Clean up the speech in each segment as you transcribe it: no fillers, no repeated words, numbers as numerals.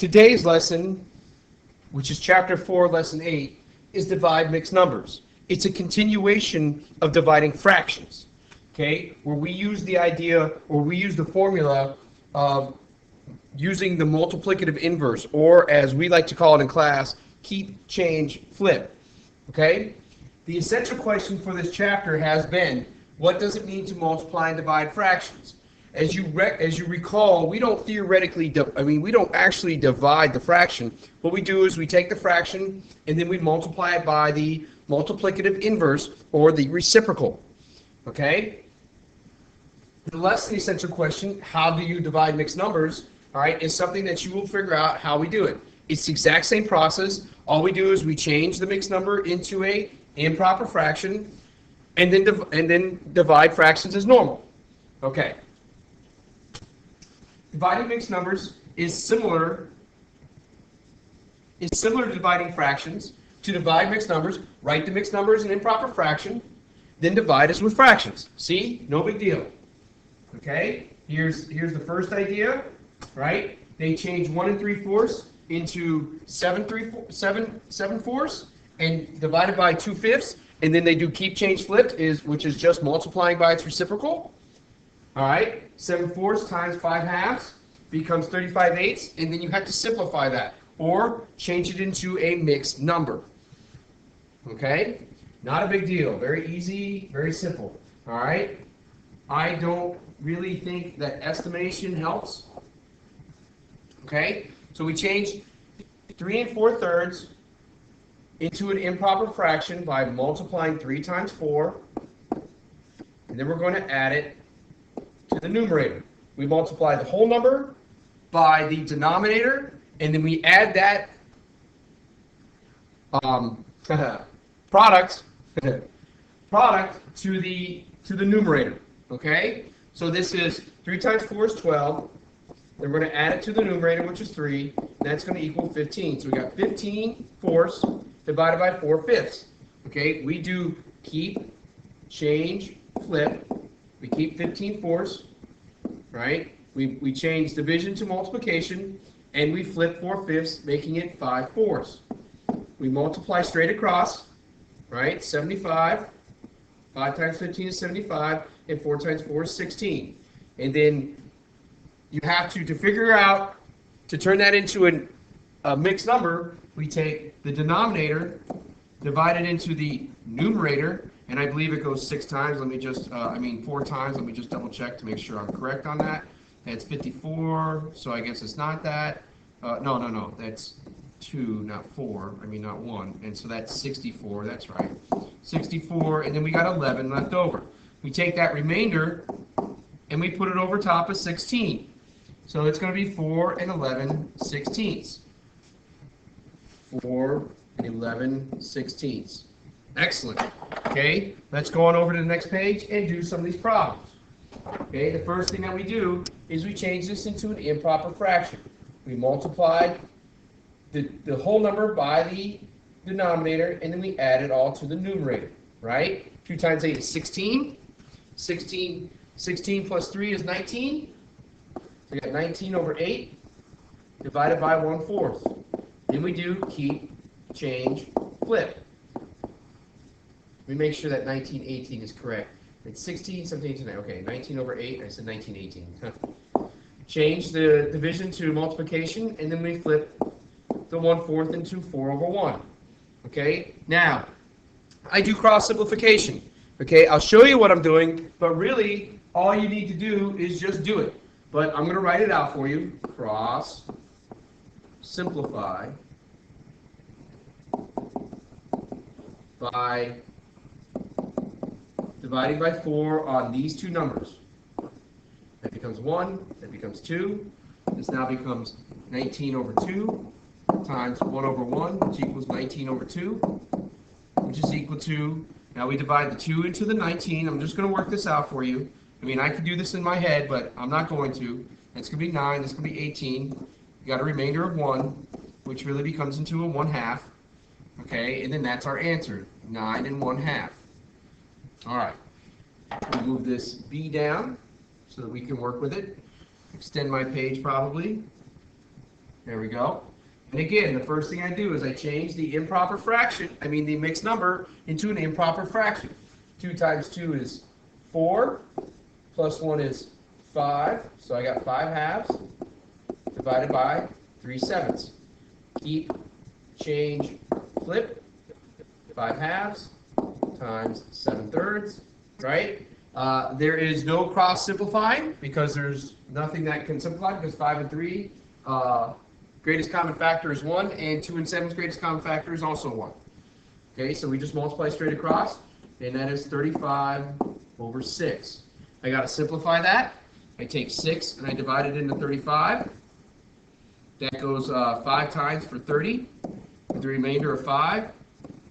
Today's lesson, which is chapter 4, lesson 8, is divide mixed numbers. It's a continuation of dividing fractions, okay, where we use the idea, or we use the formula of using the multiplicative inverse, or as we like to call it in class, keep, change, flip, okay? The essential question for this chapter has been, what does it mean to multiply and divide fractions? As you recall, we don't theoretically, we don't actually divide the fraction. What we do is we take the fraction and then we multiply it by the multiplicative inverse or the reciprocal. Okay? The less the essential question, how do you divide mixed numbers, all right, is something that you will figure out how we do it. It's the exact same process. All we do is we change the mixed number into a improper fraction and then divide fractions as normal. Okay. Dividing mixed numbers is similar to dividing fractions. To divide mixed numbers, write the mixed number as an improper fraction, then divide us with fractions. See? No big deal. Okay? Here's the first idea, right? They change 1 3/4 into 7 4 and divided by 2/5, and then they do keep, change, flipped, which is just multiplying by its reciprocal. All right, 7 4 times 5 halves becomes 35 eighths, and then you have to simplify that or change it into a mixed number. Okay, not a big deal. Very easy, very simple. All right, I don't really think that estimation helps. Okay, so we change 3 4/3 into an improper fraction by multiplying 3 times 4, and then we're going to add it to the numerator. We multiply the whole number by the denominator, and then we add that product to the numerator. Okay? So this is 3 times 4 is 12. Then we're going to add it to the numerator, which is 3. And that's going to equal 15. So we got 15 fourths divided by 4/5. Okay? We do keep, change, flip. We keep 15 fourths. Right? We change division to multiplication, and we flip 4/5, making it 5 fourths. We multiply straight across, right? 75. 5 times 15 is 75, and 4 times 4 is 16. And then you have to figure out, to turn that into a mixed number, we take the denominator, divide it into the numerator, and I believe it goes 6 times. Let me just, 4 times. Let me just double check to make sure I'm correct on that. That's 54, so I guess it's not that. No. That's 2, not 4. Not 1. And so that's 64. That's right. 64, and then we got 11 left over. We take that remainder, and we put it over top of 16. So it's going to be 4 and 11 sixteenths. 4 and 11 sixteenths. Excellent. Okay, let's go on over to the next page and do some of these problems. Okay, the first thing that we do is we change this into an improper fraction. We multiply the whole number by the denominator, and then we add it all to the numerator, right? 2 times 8 is 16. 16 plus 3 is 19. So we got 19 over 8 divided by 1/4. Then we do keep, change, flip. We make sure that 1918 is correct. It's 16, 17, 18. Okay, 19 over 8. I said 1918. Change the division to multiplication, and then we flip the 1/4 into 4 over 1. Okay, now, I do cross simplification. Okay, I'll show you what I'm doing, but really, all you need to do is just do it. But I'm going to write it out for you. Cross simplify by dividing by 4 on these two numbers. That becomes 1, that becomes 2. This now becomes 19 over 2 times 1 over 1, which equals 19 over 2, which is equal to, now we divide the 2 into the 19. I'm just going to work this out for you. I could do this in my head, but I'm not going to. It's going to be 9, this is going to be 18. You got a remainder of 1, which really becomes into a 1/2. Okay, and then that's our answer, 9 and 1/2. All right, we'll move this B down so that we can work with it. Extend my page probably. There we go. And again, the first thing I do is I change the improper fraction, the mixed number, into an improper fraction. 2 times 2 is 4, plus 1 is 5, so I got 5 halves, divided by 3 sevenths. Keep, change, flip, 5 halves times 7 thirds, right? There is no cross simplifying because there's nothing that can simplify because 5 and 3 greatest common factor is 1, and 2 and 7's greatest common factor is also 1. Okay, so we just multiply straight across, and that is 35 over 6. I got to simplify that. I take 6 and I divide it into 35. That goes 5 times for 30, with the remainder of 5.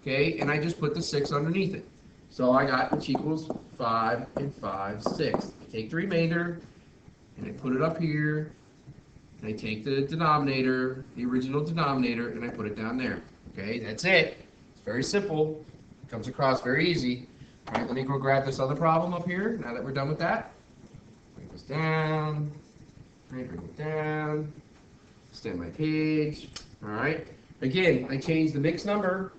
Okay, and I just put the 6 underneath it. So I got which equals 5 and 5 sixths. I take the remainder and I put it up here. And I take the denominator, the original denominator, and I put it down there. Okay, that's it. It's very simple. It comes across very easy. All right, let me go grab this other problem up here now that we're done with that. Bring this down. Bring it down. Extend my page. All right. Again, I change the mixed number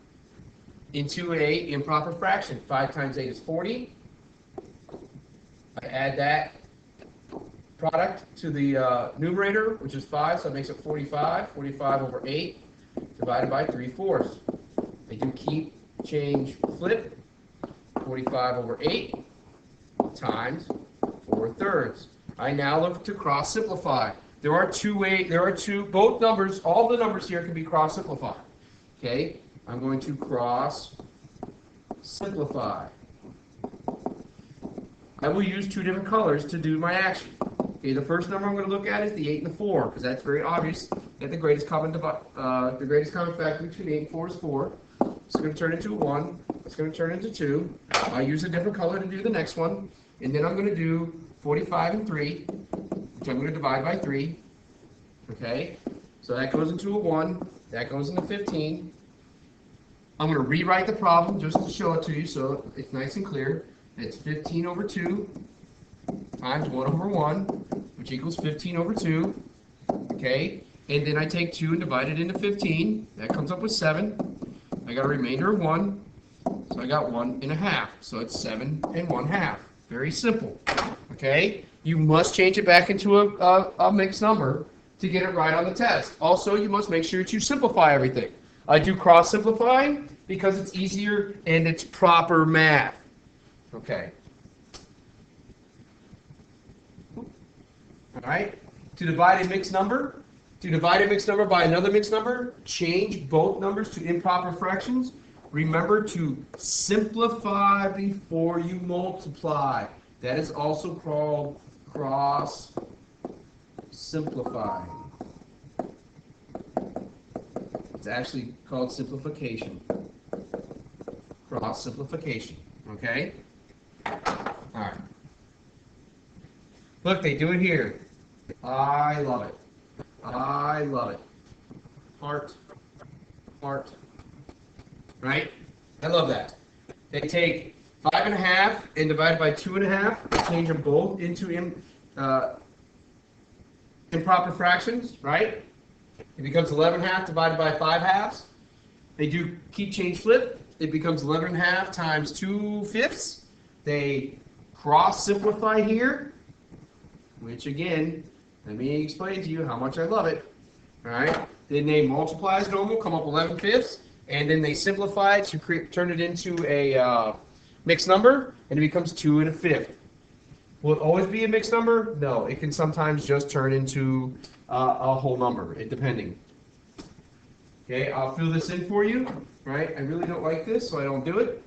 into a improper fraction. 5 times 8 is 40. I add that product to the numerator, which is 5, so it makes it 45. 45 over 8 divided by 3/4. I do keep, change, flip. 45 over 8 times 4 thirds. I now look to cross simplify. There are two, both numbers, all the numbers here can be cross simplified. Okay, I'm going to cross simplify. I will use 2 different colors to do my action. Okay, the first number I'm going to look at is the 8 and the 4, because that's very obvious that the greatest common factor between 8 and 4 is 4. It's going to turn into a 1. It's going to turn into 2. I'll use a different color to do the next one. And then I'm going to do 45 and 3, which I'm going to divide by 3. Okay, so that goes into a 1. That goes into 15. I'm going to rewrite the problem just to show it to you so it's nice and clear. It's 15 over 2 times 1 over 1, which equals 15 over 2. Okay, and then I take 2 and divide it into 15. That comes up with 7. I got a remainder of 1, so I got 1 1/2. So it's 7 1/2. Very simple. Okay, you must change it back into a mixed number to get it right on the test. Also, you must make sure that you simplify everything. I do cross simplifying because it's easier and it's proper math. Okay. All right. To divide a mixed number by another mixed number, change both numbers to improper fractions. Remember to simplify before you multiply. That is also called cross simplifying. It's actually called simplification. Cross simplification. Okay? All right. Look, they do it here. I love it. I love it. Heart. Heart. Right? I love that. They take 5 1/2 and divide by 2 1/2. Change them both into improper fractions, right? It becomes 11 1/2 divided by 5 halves. They do keep, change, flip. It becomes 11 1/2 times 2/5. They cross simplify here, which again, let me explain to you how much I love it. All right. Then they multiply as normal, come up 11/5, and then they simplify it to turn it into a mixed number, and it becomes 2 1/5. Will it always be a mixed number? No, it can sometimes just turn into a whole number, depending. Okay, I'll fill this in for you. Right? I really don't like this, so I don't do it.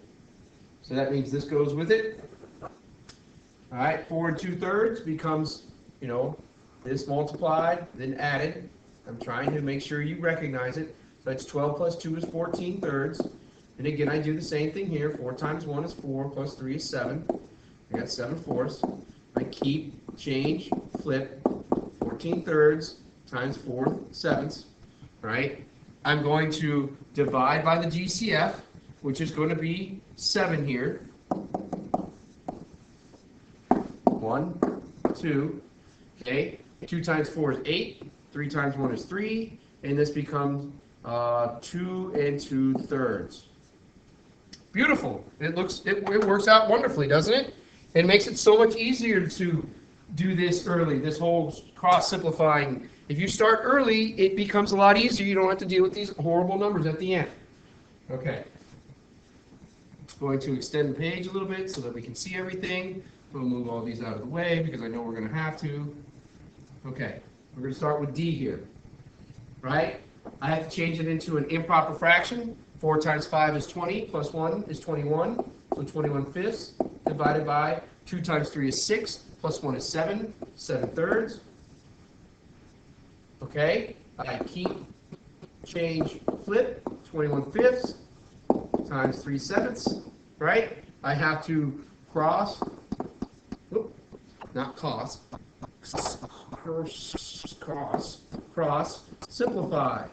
So that means this goes with it. All right, 4 2/3 becomes, this multiplied, then added. I'm trying to make sure you recognize it. So that's 12 plus 2 is 14 thirds. And again, I do the same thing here. 4 times 1 is 4, plus 3 is 7. I got 7/4. I keep, change, flip, 14 thirds times 4 sevenths, right? I'm going to divide by the GCF, which is going to be 7 here. 1, 2, okay. 2 times 4 is 8. 3 times 1 is 3, and this becomes 2 2/3. Beautiful. It works out wonderfully, doesn't it? It makes it so much easier to do this early, this whole cross simplifying. If you start early, it becomes a lot easier. You don't have to deal with these horrible numbers at the end. Okay. Going to extend the page a little bit so that we can see everything. We'll move all these out of the way because I know we're going to have to. Okay, we're going to start with D here, right? I have to change it into an improper fraction. 4 times 5 is 20, plus 1 is 21, so 21/5 divided by 2 times 3 is 6, plus 1 is 7, 7/3. Okay, I keep, change, flip, 21/5 times 3/7, right? I have to cross, not cross, simplify.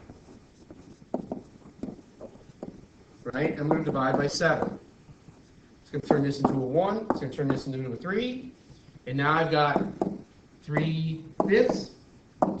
Right? I'm going to divide by 7. It's going to turn this into a 1. It's going to turn this into a 3. And now I've got 3/5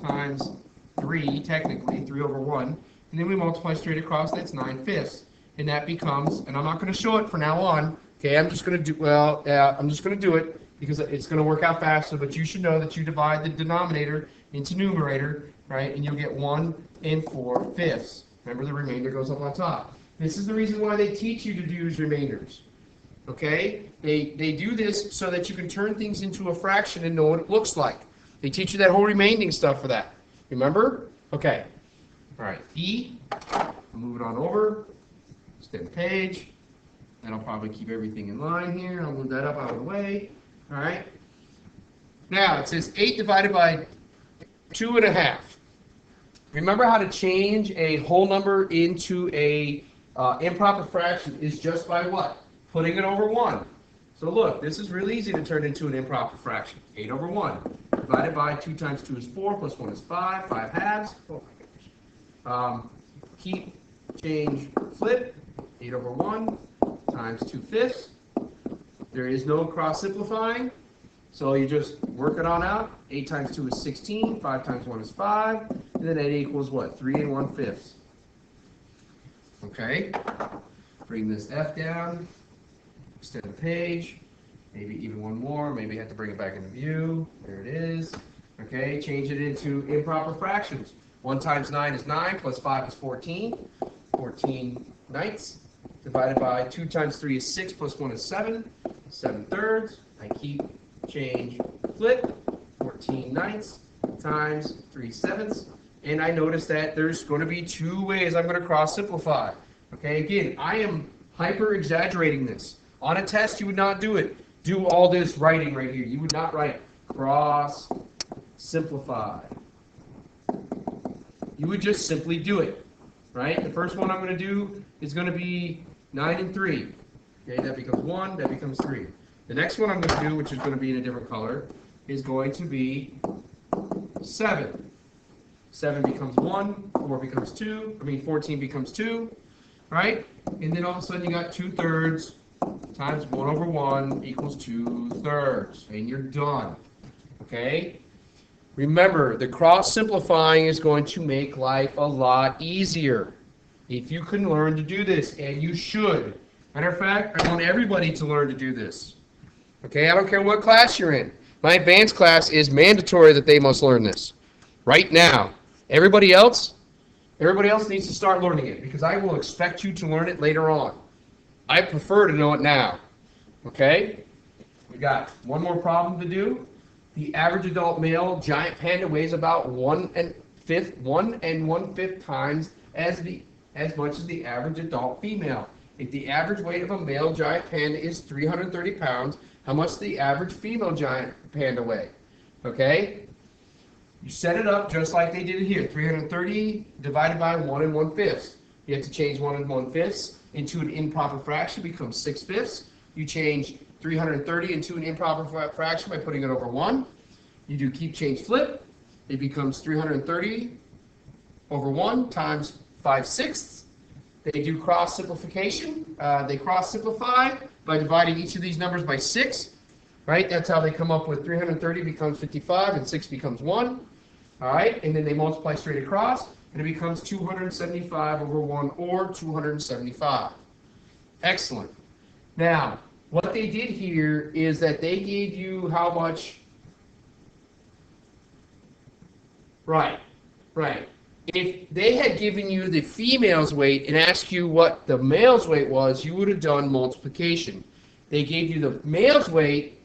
times 3, technically, 3 over 1. And then we multiply straight across, that's 9/5. And that becomes, and I'm not going to show it from now on. Okay, I'm just going to do, I'm just going to do it because it's going to work out faster. But you should know that you divide the denominator into numerator, right? And you'll get 1 4/5. Remember, the remainder goes up on top. This is the reason why they teach you to use remainders. Okay? They do this so that you can turn things into a fraction and know what it looks like. They teach you that whole remaining stuff for that. Remember? Okay. All right. E. Move it on over. Extend page. That'll probably keep everything in line here. I'll move that up out of the way. All right. Now it says 8 divided by 2.5. Remember how to change a whole number into a improper fraction is just by what? Putting it over 1. So look, this is really easy to turn into an improper fraction. 8 over 1 divided by 2 times 2 is 4, plus 1 is 5, 5 halves. Oh my gosh. Keep, change, flip. 8 over 1 times 2/5. There is no cross simplifying, so you just work it on out. 8 times 2 is 16, 5 times 1 is 5, and then 8 equals what? 3 1/5. Okay, bring this F down, extend the page, maybe even one more, maybe have to bring it back into view. There it is. Okay, change it into improper fractions. 1 times 9 is 9, plus 5 is 14, 14/9, divided by 2 times 3 is 6, plus 1 is 7, 7/3. I keep, change, flip, 14/9 times 3/7. And I notice that there's going to be 2 ways I'm going to cross simplify. Okay, again, I am hyper exaggerating this. On a test, you would not do it. Do all this writing right here. You would not write cross simplify. You would just simply do it. Right? The first one I'm going to do is going to be 9 and 3. Okay, that becomes 1, that becomes 3. The next one I'm going to do, which is going to be in a different color, is going to be 7. 7 becomes 1, 4 becomes 2, 14 becomes 2, right? And then all of a sudden you got 2/3 times 1 over 1 equals 2/3, and you're done, okay? Remember, the cross simplifying is going to make life a lot easier if you can learn to do this, and you should. Matter of fact, I want everybody to learn to do this, okay? I don't care what class you're in. My advanced class is mandatory that they must learn this right now. Everybody else needs to start learning it because I will expect you to learn it later on. I prefer to know it now. Okay? We got one more problem to do. The average adult male giant panda weighs about 1 1/5 times as much as the average adult female. If the average weight of a male giant panda is 330 pounds, how much does the average female giant panda weigh? Okay? You set it up just like they did it here. 330 divided by 1 1/5. You have to change 1 1/5 into an improper fraction, becomes 6/5. You change 330 into an improper fraction by putting it over 1. You do keep, change, flip. It becomes 330 over 1 times 5/6. They do cross simplification. They cross simplify by dividing each of these numbers by 6. Right? That's how they come up with 330 becomes 55 and 6 becomes 1. All right, and then they multiply straight across, and it becomes 275 over 1, or 275. Excellent. Now, what they did here is that they gave you how much? Right, right. If they had given you the female's weight and asked you what the male's weight was, you would have done multiplication. They gave you the male's weight,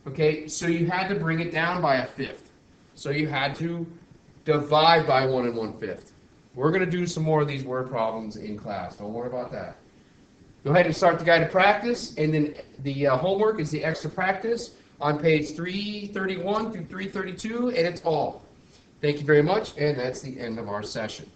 okay, so you had to bring it down by a fifth. So you had to divide by 1 1/5. We're going to do some more of these word problems in class. Don't worry about that. Go ahead and start the guide to practice, and then the homework is the extra practice on page 331 through 332, and it's all. Thank you very much, and that's the end of our session.